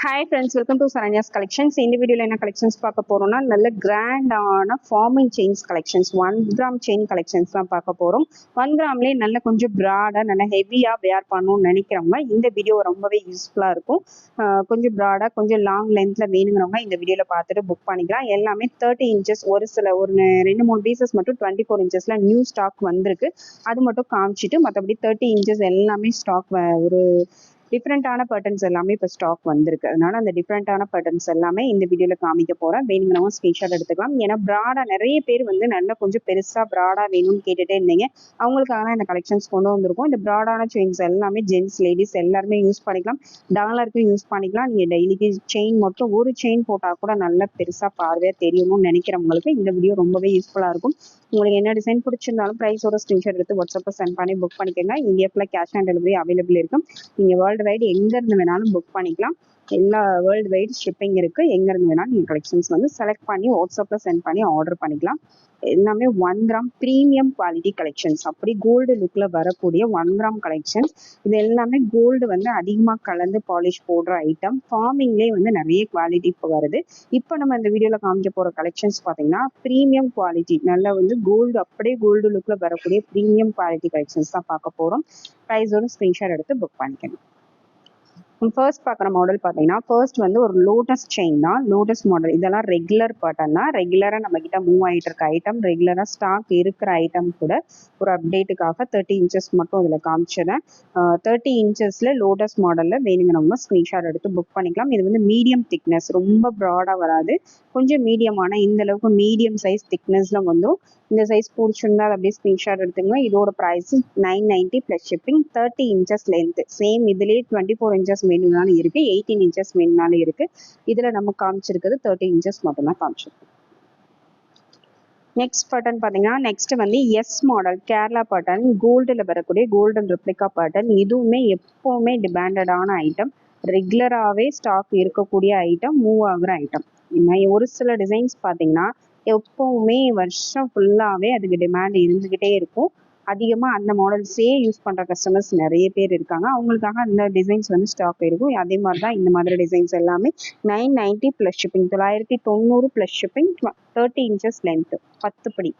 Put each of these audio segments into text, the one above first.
Hi friends, welcome to Saranya's collections. இந்த வீடியோவில் என்ன கலெக்ஷன்ஸ் பார்க்க போகிறோம்னா, நல்ல கிராண்டான forming chains collections, 1 gram chain collections தான் பார்க்க போகிறோம். 1 கிராம்லேயே நல்ல கொஞ்சம் ப்ராடாக நல்ல ஹெவியாக வேர் பண்ணணும்னு நினைக்கிறவங்க இந்த வீடியோ ரொம்பவே யூஸ்ஃபுல்லாக இருக்கும். கொஞ்சம் ப்ராடாக கொஞ்சம் லாங் லென்த்தில் வேணுங்கிறவங்க இந்த வீடியோவில் பார்த்துட்டு புக் பண்ணிக்கலாம். எல்லாமே 30 இன்ச்சஸ், ஒரு 2-3 பீசஸ் மட்டும் 24 இன்ச்சஸில் நியூ ஸ்டாக் வந்திருக்கு. அது மட்டும் காமிச்சிட்டு மற்றபடி 30 இன்ச்சஸ் எல்லாமே ஸ்டாக் ஒரு டிஃப்ரெண்டான பேட்டர்ன்ஸ் எல்லாமே இப்போ ஸ்டாக் வந்திருக்கு. அதனால அந்த டிஃப்ரெண்டான பேட்டர்ன்ஸ் எல்லாமே இந்த வீடியோவில் காமிக்க போகிறேன். வேணுங்கிறவங்க ஸ்க்ரீன்ஷாட் எடுத்துக்கலாம். ஏன்னா ப்ராடாக நிறைய பேர் நல்லா கொஞ்சம் பெருசாக ப்ராடாக வேணும்னு கேட்டுகிட்டே இருந்தீங்க. அவங்களுக்காக தான் இந்த கலெக்ஷன்ஸ் கொண்டு வந்திருக்கோம். இந்த ப்ராடான செயின்ஸ் எல்லாமே ஜென்ஸ் லேடிஸ் எல்லாருமே யூஸ் பண்ணிக்கலாம். டாலருக்கும் யூஸ் பண்ணிக்கலாம். நீங்கள் டெய்லிக்கு செயின் மட்டும் ஒரு செயின் போட்டால் கூட நல்லா பெருசாக பார்வையாக தெரியணும்னு நினைக்கிறவங்களுக்கு இந்த வீடியோ ரொம்பவே யூஸ்ஃபுல்லாக இருக்கும். உங்களுக்கு என்ன டிசைன் பிடிச்சிருந்தாலும் ப்ரைஸோட ஸ்க்ரீன்ஷாட் எடுத்து வாட்ஸ்அப்பில் சென்ட் பண்ணி புக் பண்ணிக்கோங்க. இந்தியாவில் கேஷ் ஆன் டெலிவரி அவைலபிள் இருக்கும். நீங்கள் வேர்ல்டு வைடு எங்கேருந்து வேணாலும் புக் பண்ணிக்கலாம். எல்லா வேர்ல்டு வைடு ஷிப்பிங் இருக்குது. எங்கேருந்து வேணாலும் நீங்கள் கலெக்ஷன்ஸ் செலக்ட் பண்ணி வாட்ஸ்அப்பில் சென்ட் பண்ணி ஆர்டர் பண்ணிக்கலாம். எல்லாமே 1 கிராம் ப்ரீமியம் குவாலிட்டி கலெக்ஷன்ஸ், அப்படி கோல்டு லுக்கில் வரக்கூடிய 1 கிராம் கலெக்ஷன்ஸ். இது எல்லாமே கோல்டு அதிகமாக கலந்து பாலிஷ் போடுற ஐட்டம். ஃபார்மிங்லேயே நிறைய குவாலிட்டி இப்போ வருது. இப்போ நம்ம இந்த வீடியோவில் காமிக்க போகிற கலெக்ஷன்ஸ் பார்த்தீங்கன்னா ப்ரீமியம் குவாலிட்டி, நல்லா கோல்டு அப்படியே கோல்டு லுக்கில் வரக்கூடிய ப்ரீமியம் குவாலிட்டி கலெக்ஷன்ஸ் தான் பார்க்க போகிறோம். ப்ரைஸோட ஸ்க்ரீன்ஷாட் எடுத்து புக் பண்ணிக்கணும். ஃபர்ஸ்ட் பார்க்குற மாடல் பார்த்தீங்கன்னா, ஃபர்ஸ்ட் ஒரு லோட்டஸ் செயின் தான். லோட்டஸ் மாடல் இதெல்லாம் ரெகுலர் பேட்டர்ன் தான். ரெகுலராக நம்ம கிட்ட மூவ் ஆகிட்டு இருக்க ஐட்டம், ரெகுலராக ஸ்டாக் இருக்கிற ஐட்டம் கூட ஒரு அப்டேட்டுக்காக 30 இன்ச்சஸ் மட்டும் இதில் காமிச்சிடறேன். 30 இன்ச்சஸில் லோட்டஸ் மாடலில் வேணுங்கிறவங்க ஸ்க்ரீன்ஷாட் எடுத்து புக் பண்ணிக்கலாம். இது மீடியம் திக்னஸ், ரொம்ப ப்ராடாக வராது, கொஞ்சம் மீடியமான இந்த அளவுக்கு மீடியம் சைஸ் திக்னஸில் இந்த சைஸ் பிடிச்சிருந்தா அதை அப்படியே ஸ்க்ரீன்ஷாட் எடுத்துங்க. இதோட price 990 plus shipping. 30 inches length same. இதுலேயே 24 இன்ச்சஸ் வேணும்னாலும் இருக்குது, 18 இன்ச்சஸ் வேணும்னாலும் இருக்குது. இதில் நம்ம காமிச்சிருக்கிறது 30 இன்ச்சஸ் மட்டும்தான் காமிச்சிருக்கு. நெக்ஸ்ட் பேட்டர்ன் பார்த்தீங்கன்னா, next S model Kerala pattern, கோல்டில் வரக்கூடிய கோல்டன் ரெப்ளிகா பேட்டர்ன். இதுவுமே எப்போவுமே டிமாண்டடான ஐட்டம், ரெகுலராகவே ஸ்டாக் இருக்கக்கூடிய ஐட்டம், மூவ் ஆகுற ஐட்டம். ஒரு சில டிசைன்ஸ் பார்த்தீங்கன்னா எப்போவுமே வருஷம் ஃபுல்லாகவே அதுக்கு டிமாண்ட் இருந்துக்கிட்டே இருக்கும். அதிகமாக அந்த மாடல்ஸே யூஸ் பண்ணுற கஸ்டமர்ஸ் நிறைய பேர் இருக்காங்க. அவங்களுக்காக அந்த டிசைன்ஸ் ஸ்டாக் இருக்கும். அதே மாதிரி தான் இந்த மாதிரி டிசைன்ஸ் எல்லாமே 990 plus shipping, 990 plus shipping, 30 inches length, 10 படி.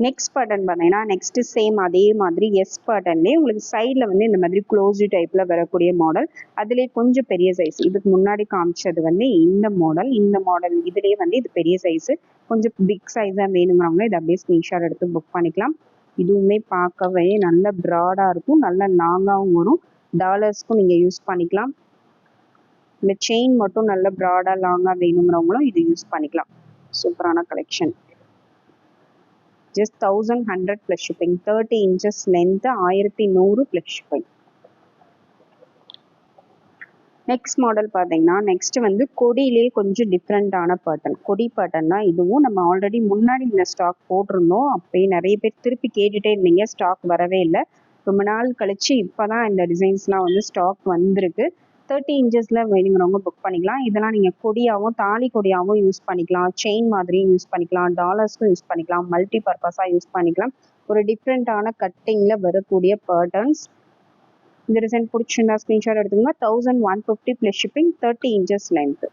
நெக்ஸ்ட் பேட்டர்ன் பார்த்தீங்கன்னா, நெக்ஸ்ட் சேம் அதே மாதிரி எஸ் பேட்டர்ன்லேயே உங்களுக்கு சைடில் இந்த மாதிரி க்ளோஸ்டு டைப்பில் வரக்கூடிய மாடல். அதுலேயே கொஞ்சம் பெரிய சைஸ். இதுக்கு முன்னாடி காமிச்சது இந்த மாடல். இந்த மாடல் இதுலேயே இது பெரிய சைஸு, கொஞ்சம் பிக் சைஸாக வேணுங்கிறவங்க இதை அப்படியே ஸ்க்ரீன்ஷாட் எடுத்து புக் பண்ணிக்கலாம். இதுவுமே பார்க்கவே நல்ல ப்ராடாக இருக்கும், நல்ல லாங்காகவும் வரும். டாலர்ஸ்க்கும் நீங்கள் யூஸ் பண்ணிக்கலாம். இந்த செயின் மட்டும் நல்ல ப்ராடாக லாங்காக வேணுங்கிறவங்களும் இது யூஸ் பண்ணிக்கலாம். சூப்பரான collection. just 1100 plus shipping, 30 inches length, 1100 plus shipping. Next model பார்த்தீங்கன்னா, நெக்ஸ்ட் கொடியிலே கொஞ்சம் டிஃப்ரெண்டான பேட்டர்ன். கொடி பேட்டர்ன் தான் இதுவும். நம்ம ஆல்ரெடி முன்னாடி இந்த ஸ்டாக் போட்டிருந்தோம். அப்பயே நிறைய பேர் திருப்பி கேட்டுகிட்டே இருந்தீங்க, ஸ்டாக் வரவே இல்லை. ரொம்ப நாள் கழிச்சு இப்போ தான் இந்த டிசைன்ஸ்லாம் ஸ்டாக் வந்திருக்கு. 30 இன்ச்சஸில் வேணுங்கிறவங்க புக் பண்ணிக்கலாம். இதெல்லாம் நீங்கள் கொடியாகவும் தாலி கொடியாகவும் யூஸ் பண்ணிக்கலாம், செயின் மாதிரியும் யூஸ் பண்ணிக்கலாம், டாலர்ஸ்க்கும் யூஸ் பண்ணிக்கலாம், மல்டி பர்பஸாக யூஸ் பண்ணிக்கலாம். ஒரு டிஃப்ரெண்ட்டான கட்டிங்கில் வரக்கூடிய பேட்டர்ன்ஸ். இந்த டிசைன் பிடிச்சிருந்தா ஸ்க்ரீன்ஷாட் எடுத்துக்கோங்க. 1150 plus shipping, 30 inches length.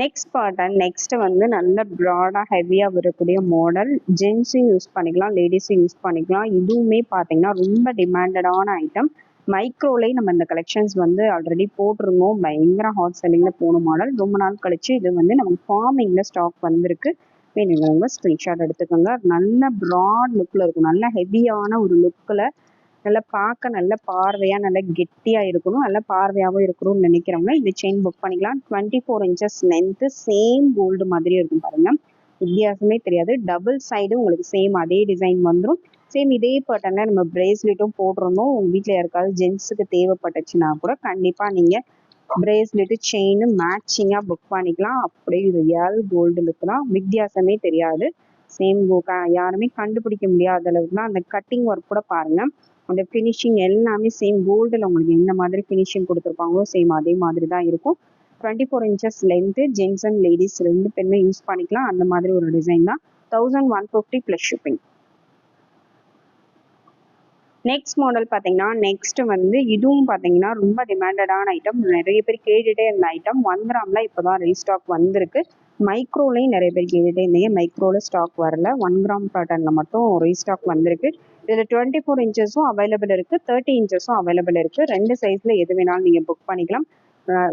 Next pattern, next நல்ல ப்ராடாக ஹெவியாக வரக்கூடிய மாடல். ஜென்ஸும் யூஸ் பண்ணிக்கலாம், லேடிஸும் யூஸ் பண்ணிக்கலாம். இதுவுமே பார்த்தீங்கன்னா ரொம்ப டிமாண்டடான ஐட்டம். மைக்ரோலேயே நம்ம இந்த கலெக்ஷன்ஸ் ஆல்ரெடி போட்டிருந்தோம். பயங்கர ஹாட் செல்லிங்கில் போன மாடல். ரொம்ப நாள் கழிச்சு இது நமக்கு ஃபார்மிங்கில் ஸ்டாக் வந்திருக்கு. வேணுங்கிறவங்க ஸ்க்ரீன்ஷாட் எடுத்துக்கோங்க. நல்ல ப்ராட் லுக்கில் இருக்கும், நல்ல ஹெவியான ஒரு லுக்கில், நல்லா பார்க்க நல்ல பார்வையாக நல்ல கெட்டியாக இருக்கணும், நல்ல பார்வையாகவும் இருக்கணும்னு நினைக்கிறவங்க இந்த செயின் புக் பண்ணிக்கலாம். 24 இன்ச்சஸ் லென்த்து, சேம் கோல்டு மாதிரியே இருக்கும் பாருங்கள், வித்தியாசமே தெரியாது. டபுள் சைடு உங்களுக்கு சேம் அதே டிசைன் வந்துடும். சேம் இதே பேட்டர்னில் நம்ம பிரேஸ்லெட்டும் போட்டிருந்தோம். உங்கள் வீட்டில் யாருக்காவது ஜென்ஸுக்கு தேவைப்பட்டுச்சுன்னா கூட கண்டிப்பாக நீங்கள் பிரேஸ்லெட்டு செயின் மேட்சிங்காக புக் பண்ணிக்கலாம். அப்படியே ரியல் கோல்டு லுக் தான், வித்தியாசமே தெரியாது. சேம் யாருமே கண்டுபிடிக்க முடியாத அளவுக்கு தான். அந்த கட்டிங் ஒர்க் கூட பாருங்கள், அந்த ஃபினிஷிங் எல்லாமே சேம் கோல்டில் உங்களுக்கு எந்த மாதிரி ஃபினிஷிங் கொடுத்துருப்பாங்களோ சேம் அதே மாதிரி தான் இருக்கும். 24 inches length, gents and ladies 2 பேருமே யூஸ் பண்ணிக்கலாம். அந்த மாதிரி ஒரு டிசைன் தான். 1150 ப்ளஸ் ஷிப்பிங். நெக்ஸ்ட் மாடல் பார்த்தீங்கன்னா நெக்ஸ்ட் வந்து இதுவும் பார்த்தீங்கன்னா ரொம்ப டிமாண்டடான ஐட்டம், நிறைய பேர் கேட்டுட்டே இருந்த ஐட்டம். 1 கிராம்ல இப்போதான் ரீஸ்டாக் வந்திருக்கு. மைக்ரோலையும் நிறைய பேர் கேட்டுட்டே இருந்தீங்க, மைக்ரோல ஸ்டாக் வரல, 1 கிராம் பேட்டர்னில் மட்டும் ரீஸ்டாக் வந்திருக்கு. இதில் 24 இன்ச்சஸும் அவைலபிள் இருக்குது, 30 இன்ச்சஸும் அவைலபிள் இருக்குது. 2 சைஸில் எது வேணாலும் நீங்கள் புக் பண்ணிக்கலாம்.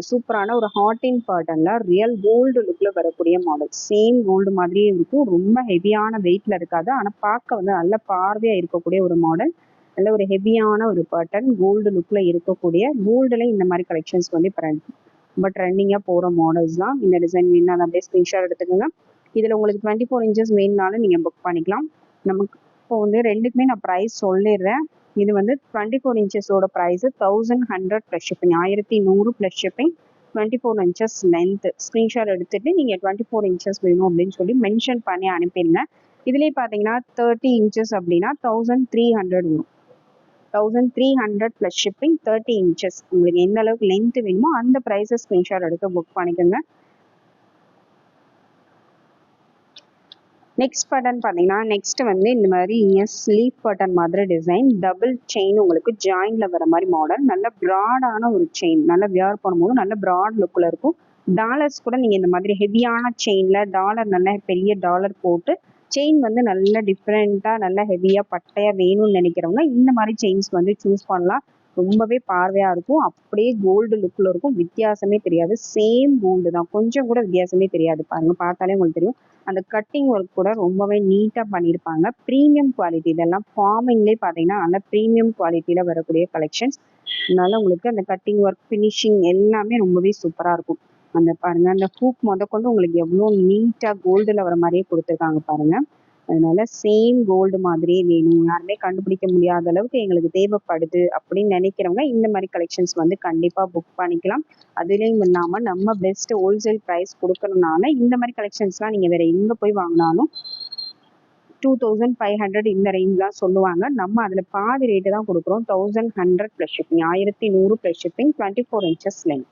சூப்பரான ஒரு ஹாட்டின் பேட்டர்னில் ரியல் கோல்டு லுக்கில் வரக்கூடிய மாடல். சேம் கோல்டு மாதிரியே இருக்கும், ரொம்ப ஹெவியான வெயிட்டில் இருக்காது, ஆனால் பார்க்க வந்து நல்ல பார்வையாக இருக்கக்கூடிய ஒரு மாடல். நல்ல ஒரு ஹெவியான ஒரு பேட்டர்ன், கோல்டு லுக்கில் இருக்கக்கூடிய. கோல்டுல இந்த மாதிரி கலெக்ஷன்ஸ் வந்து இப்போ ரொம்ப ட்ரெண்டிங்காக போகிற மாடல்ஸ் தான். இந்த டிசைன் வேணும் அதை அப்படியே ஸ்க்ரீன்ஷாட் எடுத்துக்கோங்க. இதில் உங்களுக்கு 24 இன்ச்சஸ் வேணுனாலும் நீங்கள் புக் பண்ணிக்கலாம். நமக்கு இப்போ வந்து ரெண்டுக்குமே நான் ப்ரைஸ் சொல்லிடுறேன். இது வந்து 24 இன்ச்சஸோட price 1100 plus shipping, 1100 plus shipping. 24 inches length screenshot எடுத்துகிட்டு நீங்கள் 24 இன்ச்சஸ் வேணும் அப்படின்னு சொல்லி மென்ஷன் பண்ணி அனுப்பிடுங்க. இதுலேயே பார்த்தீங்கன்னா 30 இன்ச்சஸ் அப்படின்னா 1300 வரும். 1300 ப்ளஸ் ஷிப்பிங், 30 இன்ச்சஸ். உங்களுக்கு எந்த அளவுக்கு லென்த் வேணுமோ அந்த ப்ரைஸை ஸ்க்ரீன்ஷாட் எடுத்து புக் பண்ணிக்கோங்க. நெக்ஸ்ட் பேட்டர்ன் பார்த்தீங்கன்னா நெக்ஸ்ட் வந்து இந்த மாதிரி ஸ்லீவ் பேட்டர்ன் மாதிரி டிசைன், டபுள் செயின் உங்களுக்கு ஜாயின்ல வர மாதிரி மாடல். நல்ல ப்ராடான ஒரு செயின், நல்லா வியர் பண்ணும்போது நல்ல ப்ராட் லுக்கில் இருக்கும். டாலர்ஸ் கூட நீங்கள் இந்த மாதிரி ஹெவியான செயினில் டாலர், நல்ல பெரிய டாலர் போட்டு செயின் வந்து நல்ல டிஃப்ரெண்ட்டாக நல்ல ஹெவியாக பட்டையாக வேணும்னு நினைக்கிறவங்க இந்த மாதிரி செயின்ஸ் வந்து சூஸ் பண்ணலாம். ரொம்பவே பார்வையாக இருக்கும், அப்படியே கோல்டு லுக்கில் இருக்கும், வித்தியாசமே தெரியாது. சேம் கோல்டு தான், கொஞ்சம் கூட வித்தியாசமே தெரியாது. பாருங்க, பார்த்தாலே உங்களுக்கு தெரியும். அந்த கட்டிங் ஒர்க் கூட ரொம்பவே நீட்டாக பண்ணியிருப்பாங்க. ப்ரீமியம் குவாலிட்டி, இதெல்லாம் ஃபார்மிங்லேயே பார்த்தீங்கன்னா நல்ல ப்ரீமியம் குவாலிட்டியில் வரக்கூடிய கலெக்ஷன்ஸ். அதனால உங்களுக்கு அந்த கட்டிங் ஒர்க், ஃபினிஷிங் எல்லாமே ரொம்பவே சூப்பராக இருக்கும். அந்த பாருங்க, அந்த ஹூக் முதற்கொண்டு உங்களுக்கு எவ்வளோ நீட்டாக கோல்டில் வர மாதிரியே கொடுத்துருக்காங்க பாருங்க. அதனால சேம் கோல்டு மாதிரியே வேணும், யாருமே கண்டுபிடிக்க முடியாத அளவுக்கு எங்களுக்கு தேவைப்படுது அப்படின்னு நினைக்கிறவங்க இந்த மாதிரி கலெக்ஷன்ஸ் வந்து கண்டிப்பாக புக் பண்ணிக்கலாம். அதுலேயும் இல்லாமல் நம்ம பெஸ்ட் ஹோல்சேல் ப்ரைஸ் கொடுக்கறதுனால இந்த மாதிரி கலெக்ஷன்ஸ்லாம் நீங்கள் வேற எங்கே போய் வாங்கினாலும் 2500 இந்த ரேஞ்ச்லாம் சொல்லுவாங்க. நம்ம அதில் பாதி ரேட்டு தான் கொடுக்குறோம். 1100 plus shipping, 1100 plus shipping, 24 inches length.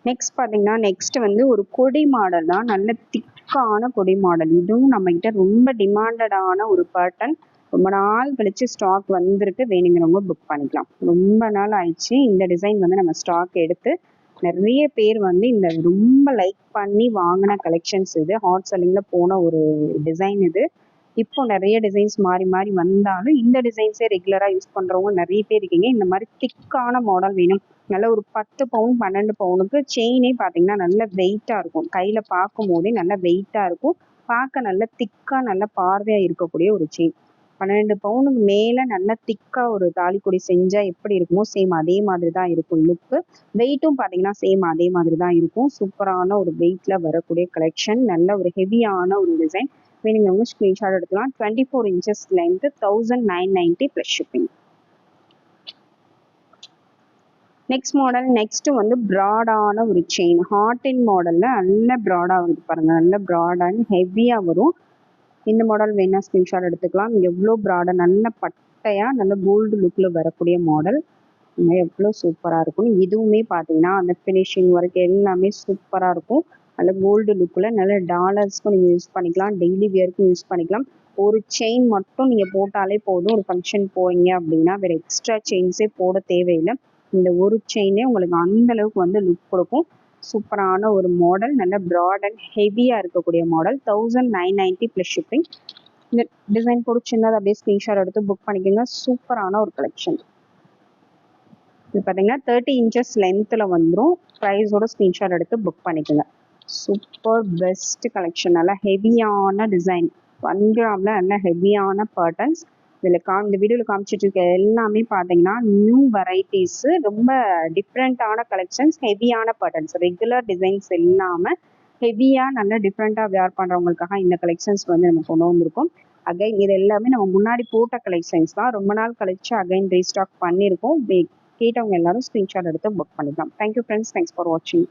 Next பார்த்தீங்கன்னா நெக்ஸ்ட் வந்து ஒரு கொடி மாடல் தான், நல்ல திக்கான கொடி மாடல். இதுவும் நம்மகிட்ட ரொம்ப டிமாண்டடான ஒரு பேட்டர்ன். ரொம்ப நாள் கழிச்சு ஸ்டாக் வந்திருக்கு, வேணுங்கிறவங்க புக் பண்ணிக்கலாம். ரொம்ப நாள் ஆயிடுச்சு இந்த டிசைன் வந்து நம்ம ஸ்டாக் எடுத்து. நிறைய பேர் வந்து இந்த ரொம்ப லைக் பண்ணி வாங்கின கலெக்ஷன்ஸ் இது. ஹாட் செல்லிங்கில் போன ஒரு டிசைன் இது. இப்போ நிறைய டிசைன்ஸ் மாறி மாறி வந்தாலும் இந்த டிசைன்ஸே ரெகுலராக யூஸ் பண்ணுறவங்க நிறைய பேர் இருக்கீங்க. இந்த மாதிரி திக்கான மாடல் வேணும், நல்ல ஒரு 10 பவுன் 12 பவுனுக்கு செயினே பார்த்தீங்கன்னா நல்ல வெயிட்டாக இருக்கும், கையில் பார்க்கும் போதே நல்ல வெயிட்டாக இருக்கும், பார்க்க நல்ல திக்காக நல்ல பார்வையாக இருக்கக்கூடிய ஒரு செயின். 12 பவுனுக்கு மேலே நல்ல திக்காக ஒரு தாலிக்கொடி செஞ்சால் எப்படி இருக்குமோ சேம் அதே மாதிரி தான் இருக்கும் லுக்கு. வெயிட்டும் பார்த்தீங்கன்னா சேம் அதே மாதிரி தான் இருக்கும். சூப்பரான ஒரு வெயிட்டில் வரக்கூடிய கலெக்ஷன், நல்ல ஒரு ஹெவியான ஒரு டிசைன். வேணுங்கிறவங்க ஸ்க்ரீன்ஷாட் எடுத்துக்கலாம். 24 inches length, 1990 plus shipping. Next model next வந்து ப்ராடான ஒரு செயின், ஹார்டின் மாடலில் நல்ல ப்ராடாக வருது பாருங்க, நல்ல ப்ராட் அண்ட் ஹெவியாக வரும். இந்த மாடல் வேணா ஸ்க்ரீன்ஷாட் எடுத்துக்கலாம். எவ்வளோ ப்ராடாக நல்ல பட்டையாக நல்ல கோல்டு லுக்கில் வரக்கூடிய மாடல், எவ்வளோ சூப்பராக இருக்கும். இதுவுமே பார்த்தீங்கன்னா அந்த ஃபினிஷிங் ஒர்க் எல்லாமே சூப்பராக இருக்கும். நல்ல கோல்டு லுக்கில் நல்ல டாலர்ஸ்க்கும் நீங்கள் யூஸ் பண்ணிக்கலாம், டெய்லி வியர்க்கும் யூஸ் பண்ணிக்கலாம். ஒரு செயின் மட்டும் நீங்கள் போட்டாலே போதும். ஒரு ஃபங்க்ஷன் போறீங்க அப்படின்னா வேறு எக்ஸ்ட்ரா செயின்ஸே போட தேவையில்லை. இந்த ஒரு செயினே உங்களுக்கு அந்த அளவுக்கு வந்து லுக் கொடுக்கும். சூப்பரான ஒரு மாடல், நல்ல ப்ராட் அண்ட் ஹெவியாக இருக்கக்கூடிய மாடல். 1990 plus shipping. இந்த டிசைன் பிடிச்சிருந்தா அப்படியே ஸ்க்ரீன்ஷாட் எடுத்து புக் பண்ணிக்கோங்க. சூப்பரான ஒரு கலெக்ஷன். இது பார்த்தீங்கன்னா 30 இன்ச்சஸ் லென்த்தில் வந்துடும். ப்ரைஸோட ஸ்க்ரீன்ஷாட் எடுத்து புக் பண்ணிக்கோங்க. சூப்பர் பெஸ்ட் கலெக்ஷன், நல்லா ஹெவியான டிசைன், 1 கிராமில் நல்ல ஹெவியான பேட்டர்ன்ஸ். இதில் இந்த வீடியோவில் காமிச்சிட்டு இருக்க எல்லாமே பார்த்தீங்கன்னா நியூ வெரைட்டிஸு, ரொம்ப டிஃப்ரெண்ட்டான கலெக்ஷன்ஸ், ஹெவியான பேட்டர்ன்ஸ், ரெகுலர் டிசைன்ஸ் இல்லாமல் ஹெவியாக நல்ல டிஃப்ரெண்ட்டாக வேர் பண்ணுறவங்களுக்காக இந்த கலெக்ஷன்ஸ் வந்து நம்ம கொண்டு வந்திருக்கோம். அகைன் இது எல்லாமே நம்ம முன்னாடி போட்ட கலெக்ஷன்ஸ் தான், ரொம்ப நாள் கழிச்சு அகைன் ரீஸ்டாக் பண்ணியிருக்கோம். கேட்டவங்க எல்லாரும் ஸ்க்ரீன்ஷாட் எடுத்து புக் பண்ணிக்கலாம். தேங்க்யூ ஃப்ரெண்ட்ஸ், தேங்க்ஸ் ஃபார் வாட்சிங்.